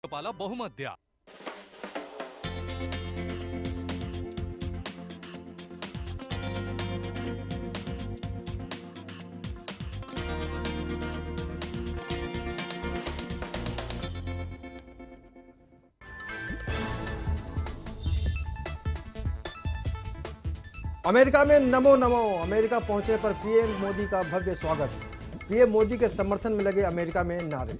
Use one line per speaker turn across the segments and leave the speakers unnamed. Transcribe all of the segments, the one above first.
लोकपाला बहुमत द्या।
अमेरिका में नमो नमो। अमेरिका पहुंचने पर पीएम मोदी का भव्य स्वागत। पीएम मोदी के समर्थन में लगे अमेरिका में नारे।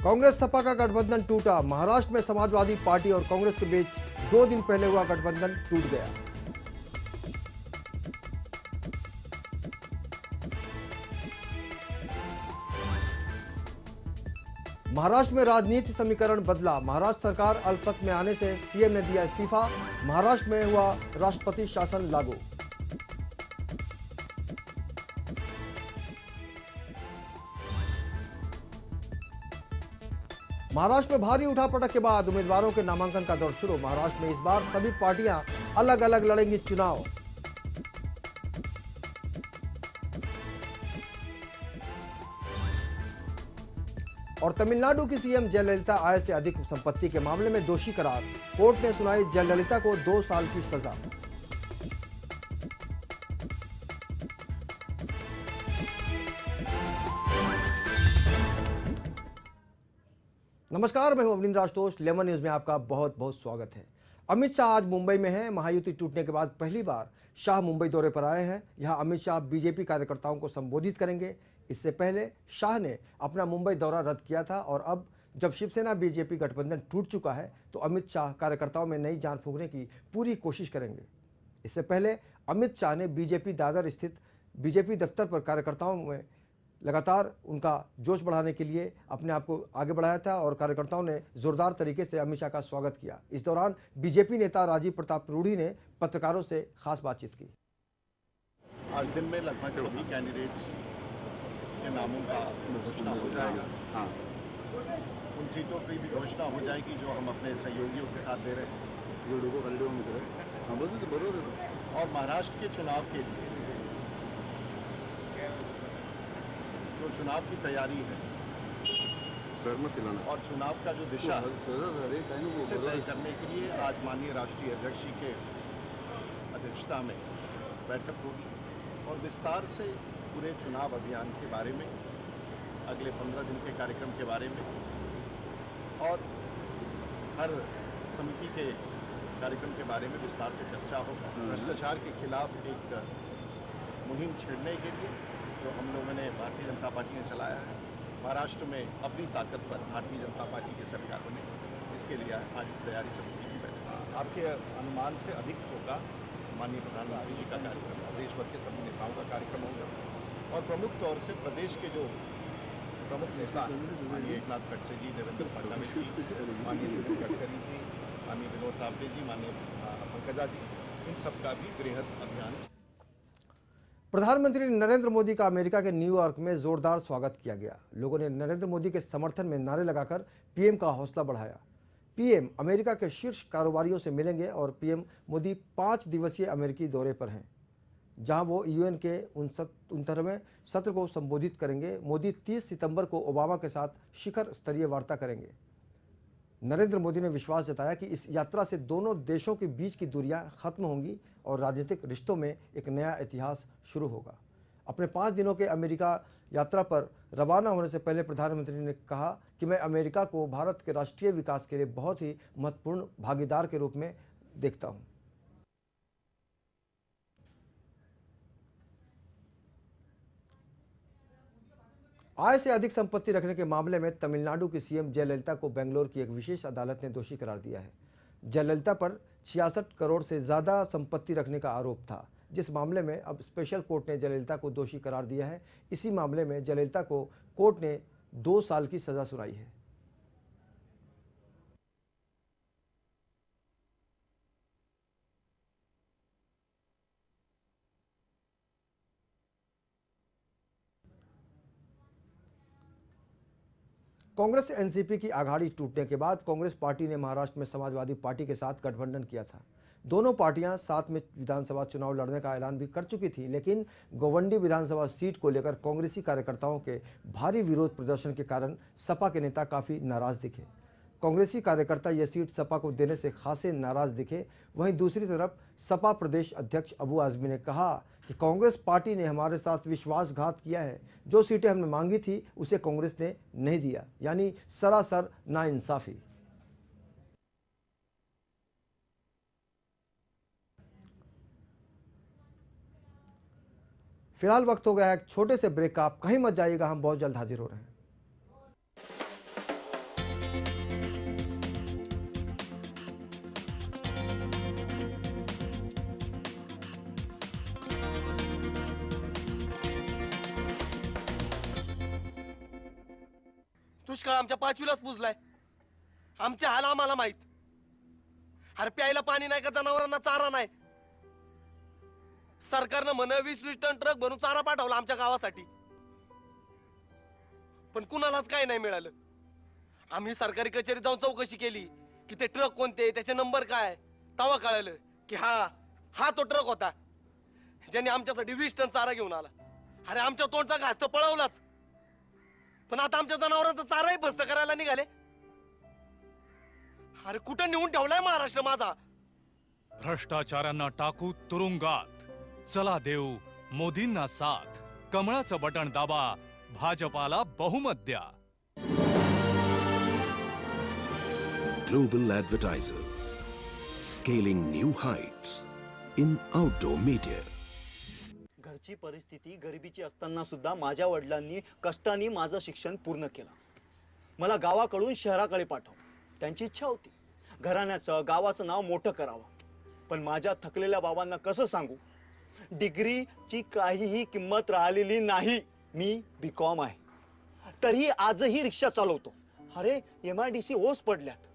कांग्रेस सपा का गठबंधन टूटा। महाराष्ट्र में समाजवादी पार्टी और कांग्रेस के बीच 2 दिन पहले हुआ गठबंधन टूट गया। महाराष्ट्र में राजनीति समीकरण बदला। महाराष्ट्र सरकार अल्पमत में आने से सीएम ने दिया इस्तीफा। महाराष्ट्र में हुआ राष्ट्रपति शासन लागू। महाराष्ट्र में भारी उठापटक के बाद उम्मीदवारों के नामांकन का दौर शुरू। महाराष्ट्र में इस बार सभी पार्टियां अलग अलग लड़ेंगी चुनाव। और तमिलनाडु की सीएम जयललिता आय से अधिक संपत्ति के मामले में दोषी करार। कोर्ट ने सुनाई जयललिता को 2 साल की सजा। नमस्कार, मैं हूं अवनींद्र राजतोष। लेमन न्यूज में आपका बहुत बहुत स्वागत है। अमित शाह आज मुंबई में हैं। महायुति टूटने के बाद पहली बार शाह मुंबई दौरे पर आए हैं। यहां अमित शाह बीजेपी कार्यकर्ताओं को संबोधित करेंगे। इससे पहले शाह ने अपना मुंबई दौरा रद्द किया था और अब जब शिवसेना बीजेपी गठबंधन टूट चुका है तो अमित शाह कार्यकर्ताओं में नई जान फूंकने की पूरी कोशिश करेंगे। इससे पहले अमित शाह ने बीजेपी दादर स्थित बीजेपी दफ्तर पर कार्यकर्ताओं में लगातार उनका जोश बढ़ाने के लिए अपने आप को आगे बढ़ाया था और कार्यकर्ताओं ने जोरदार तरीके से अमित शाह का स्वागत किया। इस दौरान बीजेपी नेता राजीव प्रताप रूढ़ी ने पत्रकारों से खास बातचीत की।
आज दिन में लगभग सभी कैंडिडेट्स के नामों का घोषणा हो जाएगा। हाँ, उन सीटों की भी घोषणा हो जाएगी जो हम अपने सहयोगियों के साथ दे रहे हैं। और महाराष्ट्र के चुनाव के लिए जो चुनाव की तैयारी है और चुनाव का जो दिशा है उसे तय करने के लिए आज माननीय राष्ट्रीय अध्यक्ष जी के अध्यक्षता में बैठक होगी और विस्तार से पूरे चुनाव अभियान के बारे में, अगले 15 दिन के कार्यक्रम के बारे में और हर समिति के कार्यक्रम के बारे में विस्तार से चर्चा होगा। भ्रष्टाचार के खिलाफ एक मुहिम छेड़ने के लिए जो हम लोगों ने भारतीय जनता पार्टी ने चलाया है, महाराष्ट्र में अपनी ताकत पर भारतीय जनता पार्टी की सरकार बने, इसके लिए आज इस तैयारी समिति की बैठक आपके अनुमान से अधिक होगा। माननीय प्रधानमंत्री जी का कार्यक्रम, देश भर के सभी नेताओं का कार्यक्रम होगा और प्रमुख तौर से प्रदेश के जो प्रमुख नेता माननीय एकनाथ खड़से जी, देवेंद्र फडणवीस जी, माननीय नितिन गडकरी जी, माननीय विनोद तावड़े जी, माननीय पंकजा जी, इन सबका भी बृहद अभियान।
प्रधानमंत्री नरेंद्र मोदी का अमेरिका के न्यूयॉर्क में जोरदार स्वागत किया गया। लोगों ने नरेंद्र मोदी के समर्थन में नारे लगाकर पीएम का हौसला बढ़ाया। पीएम अमेरिका के शीर्ष कारोबारियों से मिलेंगे और पीएम मोदी 5 दिवसीय अमेरिकी दौरे पर हैं, जहां वो यूएन के 69वें सत्र को संबोधित करेंगे। मोदी 30 सितंबर को ओबामा के साथ शिखर स्तरीय वार्ता करेंगे। नरेंद्र मोदी ने विश्वास जताया कि इस यात्रा से दोनों देशों के बीच की दूरियां खत्म होंगी और राजनीतिक रिश्तों में एक नया इतिहास शुरू होगा। अपने 5 दिनों के अमेरिका यात्रा पर रवाना होने से पहले प्रधानमंत्री ने कहा कि मैं अमेरिका को भारत के राष्ट्रीय विकास के लिए बहुत ही महत्वपूर्ण भागीदार के रूप में देखता हूं। आय से अधिक संपत्ति रखने के मामले में तमिलनाडु की सीएम जयललिता को बेंगलोर की एक विशेष अदालत ने दोषी करार दिया है। जयललिता पर 66 करोड़ से ज्यादा संपत्ति रखने का आरोप था, जिस मामले में अब स्पेशल कोर्ट ने जयललिता को दोषी करार दिया है। इसी मामले में जयललिता को कोर्ट ने 2 साल की सजा सुनाई है। कांग्रेस एनसीपी की आघाड़ी टूटने के बाद कांग्रेस पार्टी ने महाराष्ट्र में समाजवादी पार्टी के साथ गठबंधन किया था, दोनों पार्टियां साथ में विधानसभा चुनाव लड़ने का ऐलान भी कर चुकी थी, लेकिन गोवंडी विधानसभा सीट को लेकर कांग्रेसी कार्यकर्ताओं के भारी विरोध प्रदर्शन के कारण सपा के नेता काफी नाराज दिखे। कांग्रेसी कार्यकर्ता यह सीट सपा को देने से खासे नाराज दिखे। वहीं दूसरी तरफ सपा प्रदेश अध्यक्ष अबू आजमी ने कहा कि कांग्रेस पार्टी ने हमारे साथ विश्वासघात किया है, जो सीटें हमने मांगी थी उसे कांग्रेस ने नहीं दिया, यानी सरासर नाइंसाफी। फिलहाल वक्त हो गया है एक छोटे से ब्रेक का, आप कहीं मत जाइएगा, हम बहुत जल्द हाजिर हो रहे हैं।
दुष्काळ आमच्या पाचवीलाच पुजलाय। आमचे हाल आम्हाला माहित। अरे प्यायला पाणी नाही का, जनावरांना चारा नाही। सरकारनं म्हण 20-20 टन ट्रक भरून चारा पाठवला आमच्या गावासाठी, पण कुणालाच काही नाही मिळालं। आम्ही सरकारी कचेरीत जाऊन चौकशी केली की ते ट्रक कोणते, त्याचे नंबर काय, तेव्हा कळलं की हा तो ट्रक होता ज्याने आमच्यासाठी 20 टन चारा घेऊन आला। अरे आमच्या तोंडचा घास तर पळवलाच, पण आता आमच्या जनावरांचा चाराही बस्त करायला निघाले। अरे कुठं नेऊन ठेवलाय महाराष्ट्र माझा?
भ्रष्टाचारांना टाकू तुरुंगात, चला देऊ मोदींना साथ, कमळाचं बटण दाबा, भाजपाला बहुमत द्या।
Global advertisers, scaling new heights in outdoor media.
घरची परिस्थिती गरिबीची असताना सुद्धा माझ्या वडिलांनी कष्टाने माझं शिक्षण पूर्ण केलं। मला गावाकडून शहराकडे पाठव, त्यांची इच्छा होती घराण्याचं गावाचं नाव मोठं करावं, पण माझ्या थकलेल्या बाबांना कसं सांगू, डिग्रीची काहीही किंमत राहिलेली नाही। मी बीकॉम आहे, तरीही आजही रिक्षा चालवतो। अरे MIDC ओस पडल्यात,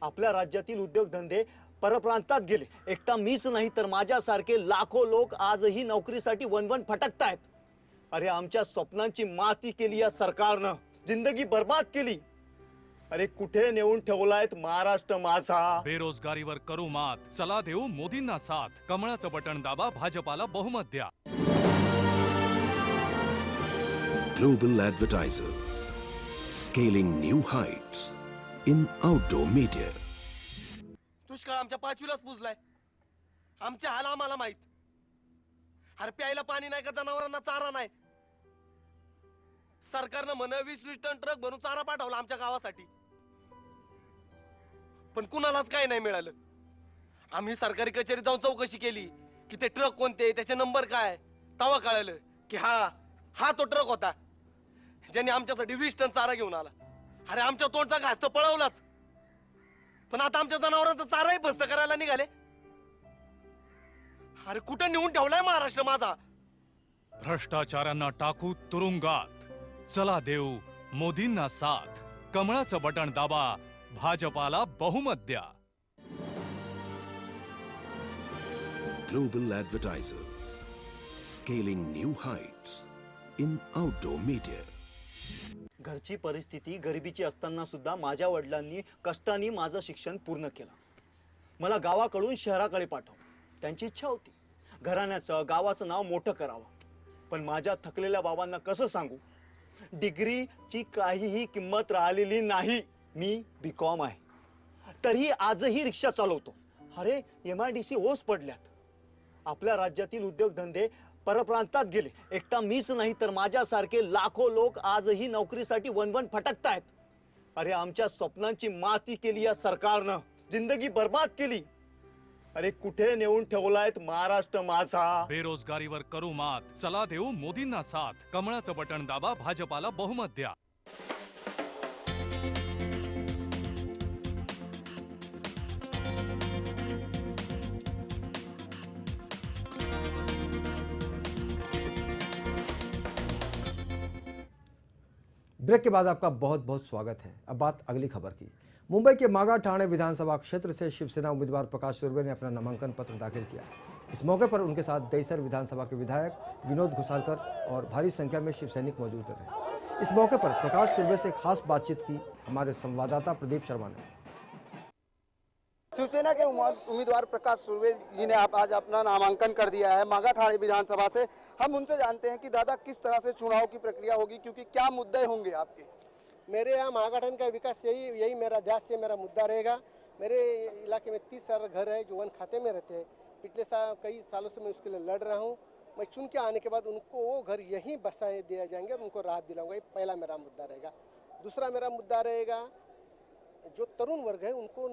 आपल्या राज्यातील उद्योगधंदे परप्रांतात गेले। एकटा मीच नाही तर माझ्यासारखे लाखो लोक आजही नोकरीसाठी वनवन फटकतायत। अरे आमच्या स्वप्नांची माती केली या सरकारनं, जिंदगी बर्बाद केली। अरे कुठे नेऊन ठेवलायत महाराष्ट्र माझा?
बेरोजगारीवर करू मात, चला देऊ मोदींना साथ, कमळाचं बटण दाबा, भाजपाला बहुमत द्या।
Global advertisers, scaling new heights in outdoor media.
दुष्काळ आमच्या पाचवीलाच पुजलाय। आमचे हाल आम्हाला माहित। अरे प्यायला पाणी नाही का, जनावरांना चारा नाही। सरकारनं म्हण 20-20 टन ट्रक भरून चारा पाठवला आमच्या गावासाठी, पण कुणालाच काही नाही मिळालं। आम्ही सरकारी कचेरीत जाऊन चौकशी केली की ते ट्रक कोणते, त्याचे नंबर काय, तेव्हा कळलं की हा तो ट्रक होता ज्याने आमच्यासाठी 20 टन चारा घेऊन आला। अरे आमच्या तोंडचा घास तर पळवलाच, पण आता आमच्या जनावरांचा चाराही बस्त करायला निघाले। अरे कुठं नेऊन ठेवलाय महाराष्ट्र माझा?
भ्रष्टाचारांना टाकू तुरुंगात, चला देऊ मोदींना साथ, कमळाचं बटण दाबा, भाजपाला बहुमत द्या।
Global advertisers, scaling new heights in outdoor media.
घरची परिस्थिती गरिबीची असताना सुद्धा माझ्या वडिलांनी कष्टाने माझं शिक्षण पूर्ण केलं। मला गावाकडून शहराकडे पाठव, त्यांची इच्छा होती घराण्याचं गावाचं नाव मोठं करावं, पण माझ्या थकलेल्या बाबांना कसं सांगू, डिग्रीची काहीही किंमत राहिलेली नाही। मी बीकॉम आहे, तरीही आजही रिक्षा चालवतो। अरे MIDC ओस पडल्यात, आपल्या राज्यातील उद्योगधंदे परप्रांतात गेले। एकटा मीच नाही तर माझ्यासारखे लाखो लोक आजही नोकरीसाठी वनवन फटकतायत। अरे आमच्या स्वप्नांची माती केली या सरकारनं, जिंदगी बर्बाद केली। अरे कुठे नेऊन ठेवलायत महाराष्ट्र माझा?
बेरोजगारीवर करू मात, चला देऊ मोदींना साथ, कमळाचं बटण दाबा, भाजपाला बहुमत द्या।
ब्रेक के बाद आपका बहुत बहुत स्वागत है। अब बात अगली खबर की। मुंबई के मागा ठाणे विधानसभा क्षेत्र से शिवसेना उम्मीदवार प्रकाश सुर्वे ने अपना नामांकन पत्र दाखिल किया। इस मौके पर उनके साथ दहिसर विधानसभा के विधायक विनोद घोसालकर और भारी संख्या में शिव सैनिक मौजूद रहे। इस मौके पर प्रकाश सुर्वे से खास बातचीत की हमारे संवाददाता प्रदीप शर्मा ने।
शिवसेना के उम्मीदवार प्रकाश सुर्वे जी ने आज अपना नामांकन कर दिया है मागाठाणे विधानसभा से। हम उनसे जानते हैं कि दादा किस तरह से चुनाव की प्रक्रिया होगी, क्योंकि क्या मुद्दे होंगे आपके?
मेरे यहाँ मागाठाणे का विकास यही मेरा ध्यान से मेरा मुद्दा रहेगा। मेरे इलाके में 30 सारे घर है जो वन खाते में रहते हैं। पिछले कई सालों से मैं उसके लिए लड़ रहा हूँ। मैं चुन के आने के बाद उनको वो घर यहीं बसाए दिया जाएंगे और उनको राहत दिलाऊंगा। ये पहला मेरा मुद्दा रहेगा। दूसरा मेरा मुद्दा रहेगा जो तरुण वर्ग है उनको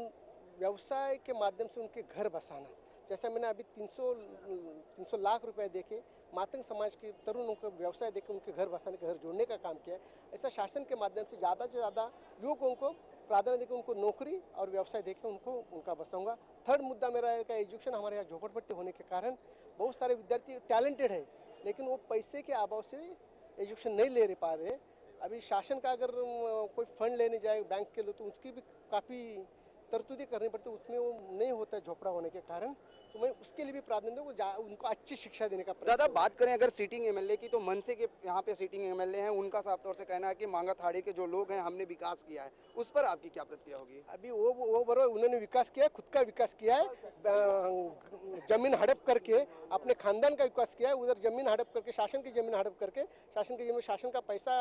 व्यवसाय के माध्यम से उनके घर बसाना। जैसा मैंने अभी 300 लाख रुपए देके मातंग समाज के तरुणों को व्यवसाय देके उनके घर बसाने के घर जोड़ने का काम किया है। ऐसा शासन के माध्यम से ज़्यादा युवकों को प्राधान्य देकर उनको नौकरी और व्यवसाय देके उनका बसाऊंगा। थर्ड मुद्दा मेरा है एजुकेशन। हमारे यहाँ झोपड़पट्टी होने के कारण बहुत सारे विद्यार्थी टैलेंटेड है लेकिन वो पैसे के अभाव से एजुकेशन नहीं ले पा रहे। अभी शासन का अगर कोई फंड लेने जाए बैंक के लिए तो उसकी भी काफ़ी तरतूदी करनी पड़ती है, उसमें वो नहीं होता है झोपड़ा होने के कारण। तो मैं उसके लिए भी प्राधान्य दूँ, उनको अच्छी शिक्षा देने का
दादा बात करें अगर सीटिंग एमएलए की तो मनसे के यहाँ पे सीटिंग एमएलए हैं, उनका साफ तौर से कहना है कि मागाठाणे के जो लोग हैं हमने विकास किया है। उस पर आपकी क्या प्रतिक्रिया होगी?
अभी वो बराबर उन्होंने विकास किया है, खुद का विकास किया है, जमीन हड़प करके अपने खानदान का विकास किया है। उधर जमीन हड़प करके शासन की जमीन हड़प करके शासन का पैसा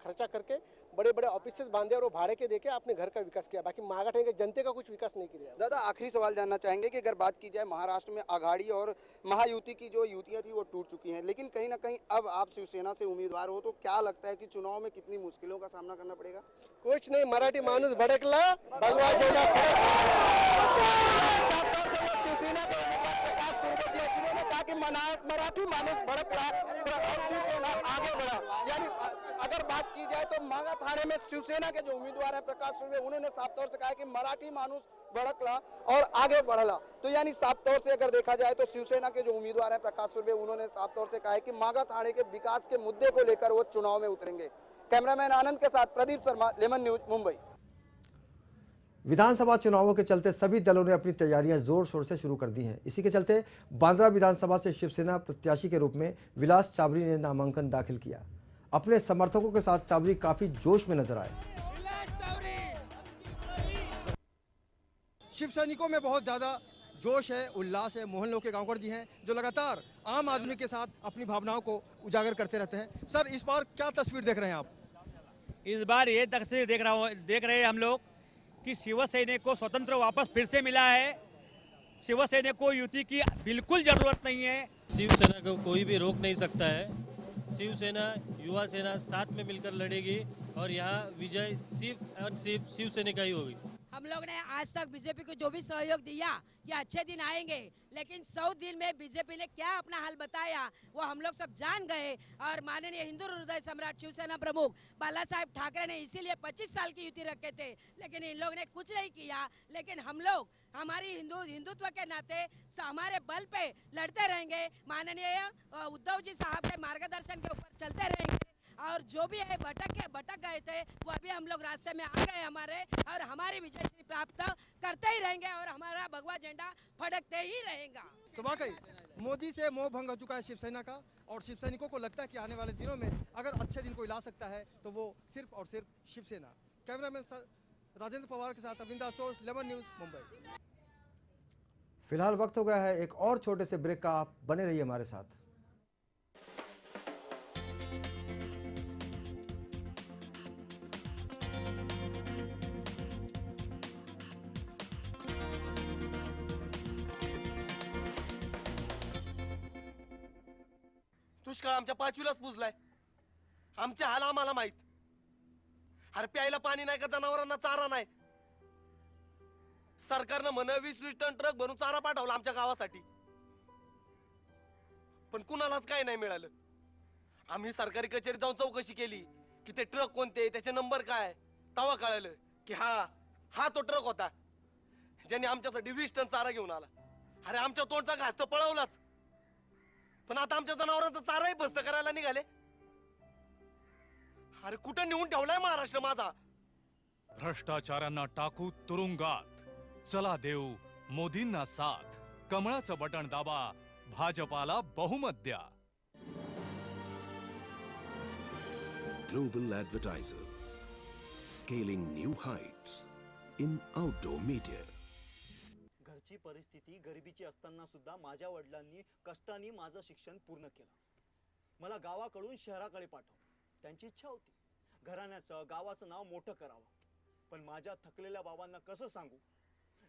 खर्चा करके बड़े बड़े ऑफिसेस बांधे और वो भाड़े के देके अपने घर का विकास किया। बाकी मागाठाणे के जनते का कुछ विकास नहीं किया।
दादा आखिरी सवाल जानना चाहेंगे कि अगर बात की जाए महाराष्ट्र में आघाड़ी और महायुति की जो युतियां थी वो टूट चुकी हैं, लेकिन कहीं ना कहीं अब आप शिवसेना से उम्मीदवार हो तो क्या लगता है कि चुनाव में कितनी मुश्किलों का सामना करना पड़ेगा?
कुछ नहीं, मराठी माणूस भड़कला भगवा झेंडा
शिवसेना के उम्मीदवार प्रकाश सुर्वे जी जिन्होंने कहा कि मराठी माणूस भड़कला और शिवसेना आगे बढ़ा। यानी अगर बात की जाए तो मागाठाणे में शिवसेना के जो उम्मीदवार हैं प्रकाश सुर्वे उन्होंने साफ तौर से कहा कि मराठी माणूस भड़कला और आगे बढ़ला। तो यानी साफ तौर से अगर देखा जाए तो शिवसेना के जो उम्मीदवार हैं प्रकाश सुर्वे उन्होंने साफ तौर से कहा है कि मागाठाणे के विकास के मुद्दे को लेकर वो चुनाव में उतरेंगे। कैमरामैन आनंद के साथ प्रदीप शर्मा, लेमन न्यूज, मुंबई।
विधानसभा चुनावों के चलते सभी दलों ने अपनी तैयारियां जोर शोर से शुरू कर दी हैं। इसी के चलते बांद्रा विधानसभा से शिवसेना प्रत्याशी के रूप में विलास चावरी ने नामांकन दाखिल किया। अपने समर्थकों के साथ चावरी काफी जोश में नजर आए। शिव सैनिकों में बहुत ज्यादा जोश है, उल्लास है। मोहन लोके गांवकर जी हैं जो लगातार आम आदमी के साथ अपनी भावनाओं को उजागर करते रहते हैं। सर, इस बार क्या तस्वीर देख रहे हैं आप?
इस बार ये तस्वीर देख रहे हैं हम लोग कि शिवसेना को स्वतंत्र वापस फिर से मिला है। शिवसेना को युति की बिल्कुल जरूरत नहीं है।
शिवसेना को कोई भी रोक नहीं सकता है। शिवसेना युवा सेना साथ में मिलकर लड़ेगी और यहाँ विजय सिर्फ और सिर्फ शिवसेना का ही होगी।
हम लोग ने आज तक बीजेपी को जो भी सहयोग दिया कि अच्छे दिन आएंगे, लेकिन 100 दिन में बीजेपी ने क्या अपना हाल बताया वो हम लोग सब जान गए। और माननीय हिंदू हृदय सम्राट शिवसेना प्रमुख बाला साहेब ठाकरे ने इसीलिए 25 साल की युति रखे थे, लेकिन इन लोग ने कुछ नहीं किया। लेकिन हम लोग हमारी हिंदुत्व के नाते हमारे बल पे लड़ते रहेंगे। माननीय उद्धव जी साहब के मार्गदर्शन के ऊपर चलते रहेंगे और जो भी है भटक गए थे वो अभी हम लोग रास्ते में आ गए हमारे, और हमारी विजय श्री प्राप्त करते ही रहेंगे और हमारा भगवा झंडा फड़कते ही रहेगा।
तो वाकई मोदी से मोह भंग हो चुका है शिवसेना का, और शिव सैनिकों को लगता है कि आने वाले दिनों में अगर अच्छे दिन कोई ला सकता है तो वो सिर्फ और सिर्फ शिवसेना। कैमरामैन राजेंद्र पवार के साथ अविंदा सोर्स, लेमन न्यूज, मुंबई। फिलहाल वक्त हो गया है एक और छोटे से ब्रेक का। आप बने रहिए हमारे साथ।
दुष्काळ आमच्या 5वीलाच पुजलाय। आमचे हाल आम्हाला माहित। अरे प्यायला पाणी नाही का, जनावरांना चारा नाही। सरकारनं म्हणे 20-20 टन ट्रक भरून चारा पाठवला आमच्या गावासाठी, पण कुणालाच काही नाही मिळालं। आम्ही सरकारी कचेरीत जाऊन चौकशी केली की ते ट्रक कोणते, त्याचे नंबर काय, तेव्हा कळलं की हा तो ट्रक होता ज्याने आमच्यासाठी 20 टन चारा घेऊन आला। अरे आमच्या तोंडचा घास तर पळवलाच, पण आता आमच्या जनावरांचा चाराही बस्त करायला निघाले। अरे कुठं नेऊन ठेवलाय महाराष्ट्र माझा?
भ्रष्टाचारांना टाकू तुरुंगात, चला देऊ मोदींना साथ, कमळाचं बटण दाबा, भाजपाला बहुमत द्या।
Global advertisers, scaling new heights in outdoor media.
घरची परिस्थिती गरिबीची असताना सुद्धा माझ्या वडिलांनी कष्टाने माझं शिक्षण पूर्ण केलं. मला गावाकडून शहराकडे पाठव त्यांची इच्छा होती. घराण्याचं गावाचं नाव मोठं करावं. पण माझ्या थकलेल्या बाबांना कसं सांगू,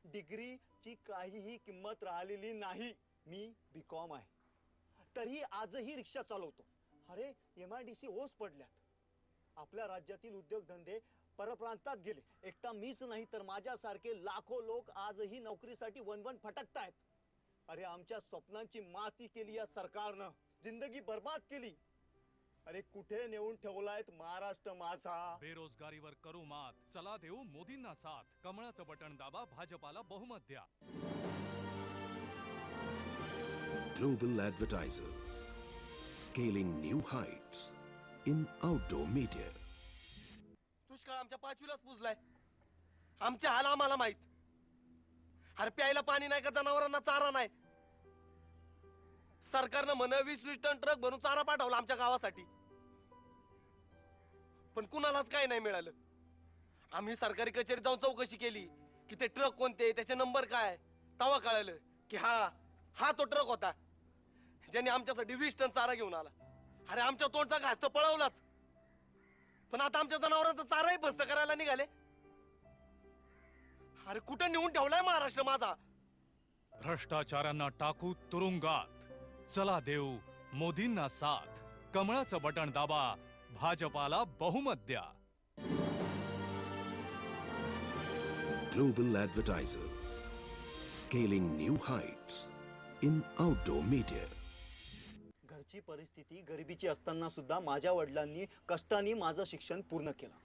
डिग्रीची काहीही किंमत राहिलेली नाही. मी BCom आहे, तरीही आजही रिक्षा चालवतो. अरे MIDC ओस पडल्यात. आपल्या राज्यातील उद्योगधंदे परप्रांतात गेले. एकटा मीच नाही तर माझ्यासारखे लाखो लोक आजही नोकरीसाठी वनवन भटकतायत. अरे आमच्या स्वप्नांची माती केली या सरकारनं, जिंदगी बर्बाद केली. अरे कुठे नेऊन ठेवलायत महाराष्ट्र माझा.
बेरोजगारीवर करू मात, चला देऊ मोदींना साथ. कमळाचं बटण दाबा, भाजपाला बहुमत द्या.
Global advertisers, scaling new heights in outdoor media.
दुष्काळ आमच्या 5वीलाच पुजलाय. आमचे हाल आम्हाला माहित. अरे प्यायला पाणी नाही का, जनावरांना चारा नाही. सरकारनं म्हण 20-20 टन ट्रक भरून चारा पाठवला आमच्या गावासाठी, पण कुणालाच काही नाही मिळालं. आम्ही सरकारी कचेरीत जाऊन चौकशी केली की ते ट्रक कोणते, त्याचे नंबर काय. तेव्हा कळालं की हा तो ट्रक होता ज्याने आमच्यासाठी 20 टन चारा घेऊन आला. अरे आमच्या तोंडचा घास तर पळवलाच, पण आता आमच्या जनावरांचा चाराही बस्त करायला निघाले. अरे कुठं नेऊन ठेवलाय महाराष्ट्र माझा.
भ्रष्टाचारांना टाकू तुरुंगात, चला देऊ मोदींना साथ. कमळाचं बटण दाबा, भाजपाला बहुमत द्या.
Global advertisers, scaling new heights in outdoor media.
घरची परिस्थिती गरिबीची असताना सुद्धा माझ्या वडिलांनी कष्टाने माझं शिक्षण पूर्ण केलं.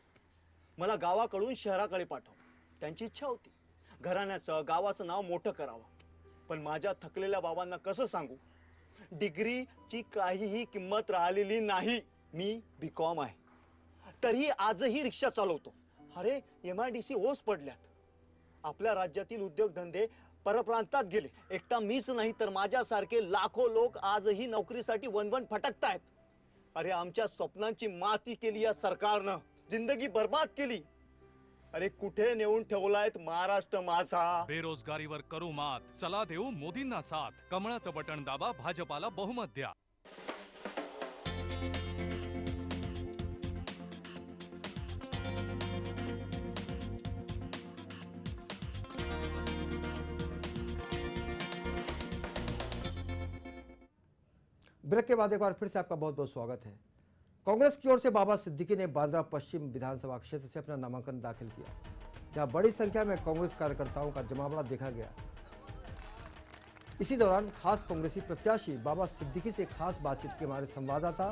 मला गावाकडून शहराकडे पाठव त्यांची इच्छा होती. घराण्याचं गावाचं नाव मोठं करावं. पण माझ्या थकलेल्या बाबांना कसं सांगू, डिग्रीची काहीही किंमत राहिलेली नाही. मी BCom आहे, तरीही आजही रिक्षा चालवतो. अरे MIDC ओस पडल्यात. आपल्या राज्यातील उद्योगधंदे परप्रांतात गेले. एकटा मीच नाही तर माझ्यासारखे लाखो लोक आजही नोकरीसाठी वनवन भटकतायत. अरे आमच्या स्वप्नांची माती केली या सरकारनं, जिंदगी बर्बाद केली. अरे कुठे नेऊन ठेवलायत महाराष्ट्र माझा.
बेरोजगारीवर करू मात, चला देऊ मोदींना साथ. कमळाचं बटण दाबा, भाजपाला बहुमत द्या.
ब्रेक के बाद एक बार फिर से आपका बहुत बहुत स्वागत है। कांग्रेस की ओर से बाबा सिद्दीकी ने बांद्रा पश्चिम विधानसभा क्षेत्र से अपना नामांकन दाखिल किया, जहां बड़ी संख्या में कांग्रेस कार्यकर्ताओं का जमावड़ा देखा गया। इसी दौरान खास कांग्रेसी प्रत्याशी बाबा सिद्दीकी से खास बातचीत के हमारे संवाददाता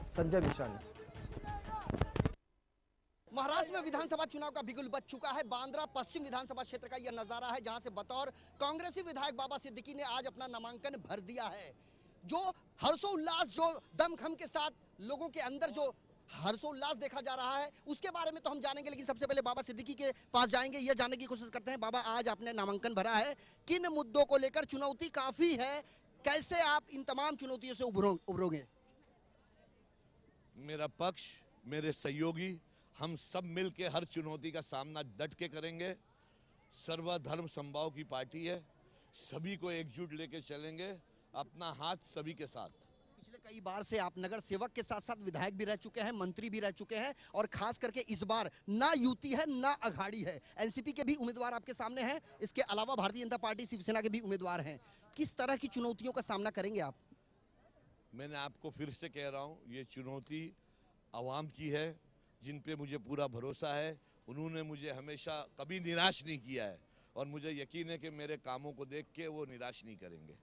संजय मिश्रा ने।
महाराष्ट्र में विधानसभा चुनाव का बिगुल बज चुका है। बांद्रा पश्चिम विधानसभा क्षेत्र का यह नजारा है, जहां से बतौर कांग्रेसी विधायक बाबा सिद्दीकी ने आज अपना नामांकन भर दिया है। जो हर्षोल्लास, जो दमखम के साथ लोगों के अंदर जो हर्षोल्लास देखा जा रहा है, उसके बारे में तो हम जानेंगे, लेकिन सबसे पहले बाबा सिद्दीकी के पास जाएंगे, यह जानने की कोशिश करते हैं। बाबा, आज आपने नामांकन भरा है, किन मुद्दों को लेकर? चुनौती काफी है, कैसे आप इन तमाम चुनौतियों से उभरोगे?
मेरा पक्ष, मेरे सहयोगी, हम सब मिल के हर चुनौती का सामना डट के करेंगे। सर्वधर्म समभाव की पार्टी है, सभी को एकजुट लेके चलेंगे, अपना हाथ सभी के साथ।
पिछले कई बार से आप नगर सेवक के साथ साथ विधायक भी रह चुके हैं, मंत्री भी रह चुके हैं, और खास करके इस बार ना युति है ना अघाड़ी है। एनसीपी के भी उम्मीदवार आपके सामने हैं, इसके अलावा भारतीय जनता पार्टी शिवसेना के भी उम्मीदवार हैं। किस तरह की चुनौतियों का सामना करेंगे आप?
मैंने आपको फिर से कह रहा हूँ, ये चुनौती आवाम की है, जिन पे मुझे पूरा भरोसा है। उन्होंने मुझे हमेशा कभी निराश नहीं किया है, और मुझे यकीन है कि मेरे कामों को देख के वो निराश नहीं करेंगे।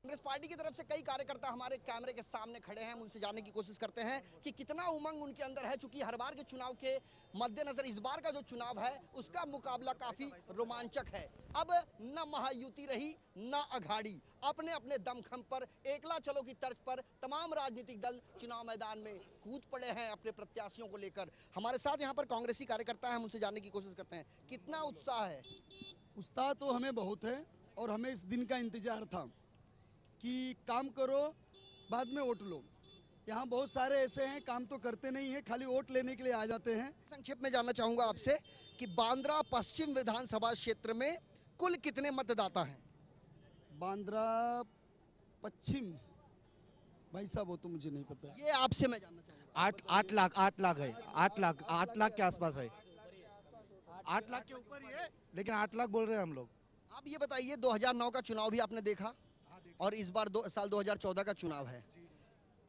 कांग्रेस पार्टी की तरफ से कई कार्यकर्ता हमारे कैमरे के सामने खड़े हैं, हम उनसे जानने की कोशिश करते हैं कि कितना उमंग उनके अंदर है। चूंकि हर बार के चुनाव के मद्देनजर इस बार का जो चुनाव है उसका मुकाबला काफी रोमांचक है। अब न महायुति रही न अघाड़ी, अपने अपने दमखम पर एकला चलो की तर्ज पर तमाम राजनीतिक दल चुनाव मैदान में कूद पड़े हैं अपने प्रत्याशियों को लेकर। हमारे साथ यहाँ पर कांग्रेसी कार्यकर्ता है, हम उनसे जानने की कोशिश करते हैं कितना उत्साह है।
उत्साह तो हमें बहुत है, और हमें इस दिन का इंतजार था कि काम करो बाद में वोट लो। यहाँ बहुत सारे ऐसे हैं, काम तो करते नहीं है, खाली वोट लेने के लिए आ जाते हैं।
संक्षेप में जानना चाहूंगा आपसे कि बांद्रा पश्चिम विधानसभा क्षेत्र में कुल कितने मतदाता हैं?
बांद्रा पश्चिम, भाई साहब वो तो मुझे नहीं पता।
ये आपसे मैं जानना चाहूँगा।
8 लाख है, 8 लाख के आसपास है, 8 लाख के ऊपर ही है, लेकिन 8 लाख बोल रहे हैं हम लोग।
आप ये बताइए 2009 का चुनाव भी आपने देखा और इस बार साल 2014 का चुनाव है,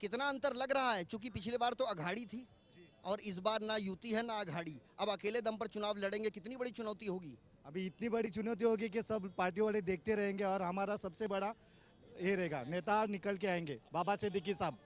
कितना अंतर लग रहा है? चूंकि पिछले बार तो अघाड़ी थी और इस बार ना युति है ना अघाड़ी, अब अकेले दम पर चुनाव लड़ेंगे, कितनी बड़ी चुनौती होगी?
अभी इतनी बड़ी चुनौती होगी कि सब पार्टियों वाले देखते रहेंगे और हमारा सबसे बड़ा ये रहेगा, नेता निकल के आएंगे, बाबा सिद्दीकी साहब।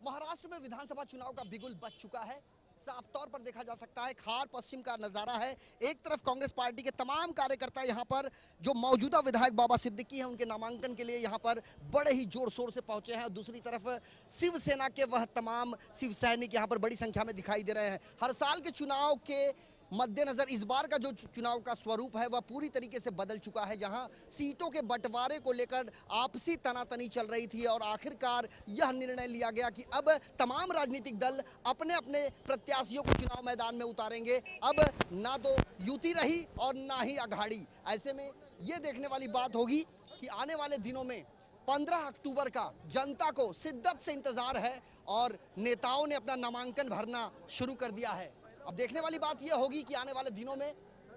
महाराष्ट्र में विधानसभा चुनाव का बिगुल बज चुका है, साफ तौर पर देखा जा सकता है। खार पश्चिम का नजारा है, एक तरफ कांग्रेस पार्टी के तमाम कार्यकर्ता यहाँ पर जो मौजूदा विधायक बाबा सिद्दीकी हैं उनके नामांकन के लिए यहाँ पर बड़े ही जोर शोर से पहुंचे हैं, और दूसरी तरफ शिवसेना के वह तमाम शिव सैनिक यहाँ पर बड़ी संख्या में दिखाई दे रहे हैं। हर साल के चुनाव के मद्देनजर इस बार का जो चुनाव का स्वरूप है वह पूरी तरीके से बदल चुका है, जहां सीटों के बंटवारे को लेकर आपसी तनातनी चल रही थी और आखिरकार यह निर्णय लिया गया कि अब तमाम राजनीतिक दल अपने अपने प्रत्याशियों को चुनाव मैदान में उतारेंगे। अब ना तो युति रही और ना ही अघाड़ी। ऐसे में ये देखने वाली बात होगी कि आने वाले दिनों में 15 अक्टूबर का जनता को शिद्दत से इंतजार है और नेताओं ने अपना नामांकन भरना शुरू कर दिया है। अब देखने वाली बात यह होगी कि आने वाले दिनों में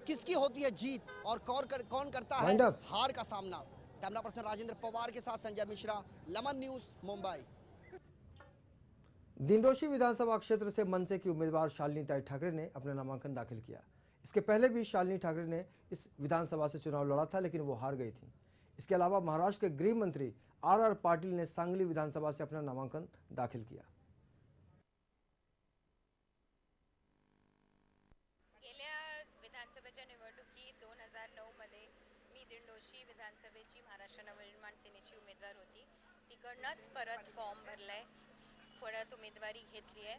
किसकी होती है जीत और कौन करता है हार का सामना। कैमरा पर्सन राजेंद्र पवार के साथ संजय मिश्रा, लमन न्यूज, मुंबई।
दिनडोशी विधानसभा क्षेत्र से मनसे की उम्मीदवार शालिनी ताई ठाकरे ने अपना नामांकन दाखिल किया। इसके पहले भी शालिनी ठाकरे ने इस विधानसभा से चुनाव लड़ा था, लेकिन वो हार गई थी। इसके अलावा महाराष्ट्र के गृह मंत्री आर पाटिल ने सांगली विधानसभा से अपना नामांकन दाखिल किया।
विधानसभेच्या निवडणुकीत 2009 मध्ये मी दिंडोशी विधानसभेची महाराष्ट्र नवनिर्माण सेनेची उमेदवार होती, तिकडनंच परत फॉर्म भरलाय, परत उमेदवारी घेतली आहे।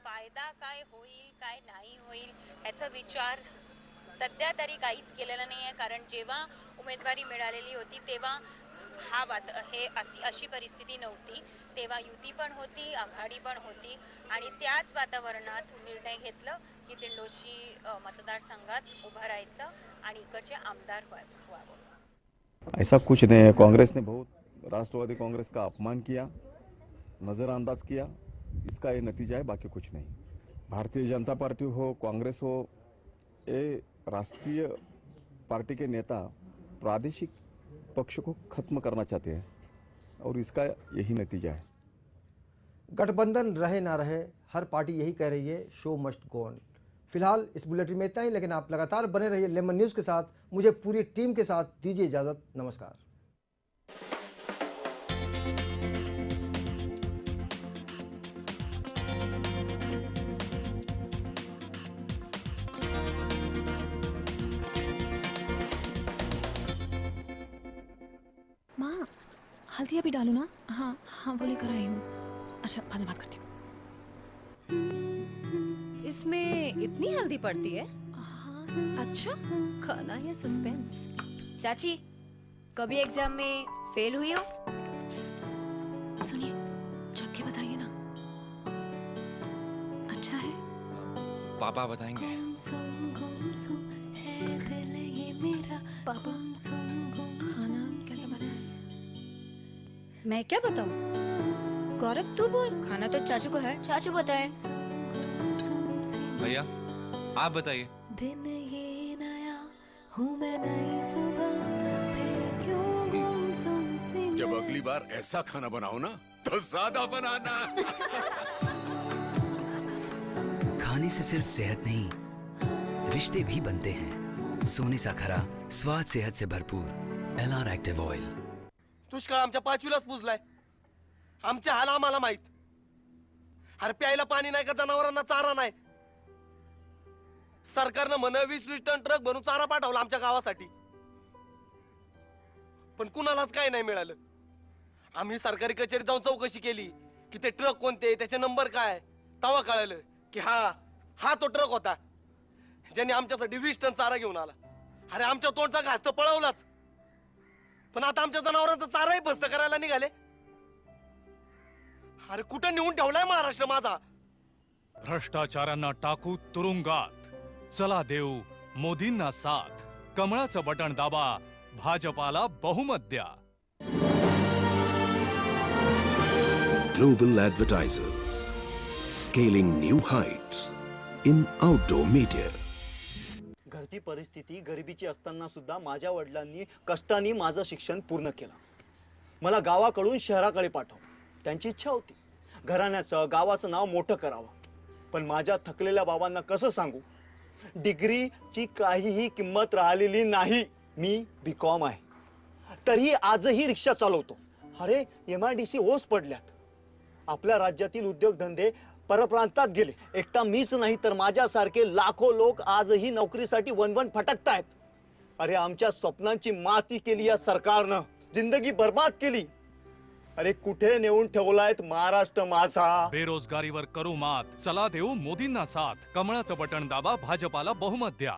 फायदा काय होईल काय नाही होईल ह्याचा विचार सध्या तरी काहीच केलेला नाही आहे, कारण जेव्हा उमेदवारी मिळालेली होती तेव्हा अशी परिस्थिती नव्हती, तेव्हा युती पण होती, आघाडी पण होती आणि त्याच वातावरणात निर्णय घेतलं की दिंडोशी मतदारसंघात उभं राहायचं आणि इकडचे आमदार व्हावं।
ऐसा कुछ नहीं है। कांग्रेस ने बहुत राष्ट्रवादी कांग्रेस का अपमान किया, नज़रअंदाज किया, इसका ये नतीजा है, बाकी कुछ नहीं। भारतीय जनता पार्टी हो, कांग्रेस हो, ये राष्ट्रीय पार्टी के नेता प्रादेशिक पक्ष को खत्म करना चाहते हैं और इसका यही नतीजा है।
गठबंधन रहे ना रहे, हर पार्टी यही कह रही है, शो मस्ट गो ऑन। फिलहाल इस बुलेटिन में इतना ही, लेकिन आप लगातार बने रहिए लेमन न्यूज़ के साथ। मुझे पूरी टीम के साथ दीजिए इजाज़त। नमस्कार।
माँ, हल्दी अभी डालू ना? हाँ हाँ, वो लेकर आई हूँ। अच्छा, बाद में बात करती हूँ।
इसमें इतनी हल्दी पड़ती है? अच्छा, खाना या सस्पेंस? चाची, कभी एग्जाम में फेल हुई हो?
सुनिए, चख के बताइए ना। अच्छा है?
पापा बताएंगे।
पापा, खाना कैसा बना है?
मैं क्या बताऊं? गौरव तू बोल। खाना तो चाचू को है, चाचू बताए।
भैया आप बताइए।
दिन ये नया हूँ मैं, नई सुबह, फिर क्यों गुमसुम सी।
जब अगली बार ऐसा खाना बनाओ ना तो ज्यादा बनाना।
खाने से सिर्फ सेहत नहीं, रिश्ते भी बनते हैं। सोने सा खरा स्वाद, सेहत से भरपूर एलआर एक्टिव ऑइल।
दुष्काळ आमच्या 5वीलाच पुजलाय, आमचे हाल आम्हाला माहित। अरे प्यायला पाणी नाही का, जनावरांना चारा नाही। सरकारनं म्हण 20 टन ट्रक भरून चारा पाठवला आमच्या गावासाठी, पण कुणालाच काही नाही मिळालं। आम्ही सरकारी कचेरीत जाऊन चौकशी केली की ते ट्रक कोणते, त्याचे नंबर काय, तेव्हा कळलं की हा तो ट्रक होता ज्याने आमच्यासाठी 20 टन चारा घेऊन आला। अरे आमच्या तोंडचा घास तर पळवलाच, पण आता आमच्या जनावरांचा चाराही बस्त करायला निघाले। अरे कुठं नेऊन ठेवलाय महाराष्ट्र माझा?
भ्रष्टाचारांना टाकू तुरुंगात, चला देऊ मोदींना साथ, कमळाचं बटण दाबा, भाजपाला बहुमत द्या.
Global advertisers, scaling new heights in outdoor media.
घरची परिस्थिती गरिबीची असताना सुद्धा माझ्या वडिलांनी कष्टाने माझं शिक्षण पूर्ण केलं. मला गावाकडून शहराकडे पाठव त्यांची इच्छा होती. घराण्याचं गावाचं नाव मोठं करावं. पण माझ्या थकलेल्या बाबांना कसं सांगू, डिग्रीची काहीही किंमत राहिलेली नाही. मी BCom आहे, तरीही आजही रिक्षा चालवतो. अरे MIDC ओस पडल्यात. आपल्या राज्यातील उद्योगधंदे परप्रांतात गेले. एकटा मीच नाही तर माझ्यासारखे लाखो लोक आजही नोकरीसाठी वनवन फटकतायत. अरे आमच्या स्वप्नांची माती केली या सरकारनं, जिंदगी बर्बाद केली. अरे कुठे नेऊन ठेवलायत महाराष्ट्र माझा.
बेरोजगारीवर करू मात, चला देऊ मोदींना साथ, कमळाचं बटण दाबा, भाजपाला बहुमत द्या.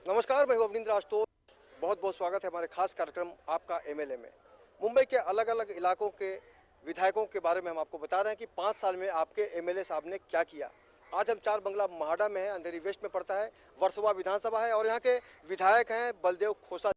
नमस्कार, मैं हूं अवनींद्र आशुतोष. बहुत बहुत स्वागत है हमारे खास कार्यक्रम आपका MLA में. मुंबई के अलग अलग इलाकों के विधायकों के बारे में हम आपको बता रहे हैं कि 5 साल में आपके MLA साहब ने क्या किया. आज हम 4 बंगला महाड़ा में हैं, अंधेरी वेस्ट में पड़ता है, वर्सोवा विधानसभा है और यहाँ के विधायक हैं बलदेव खोसा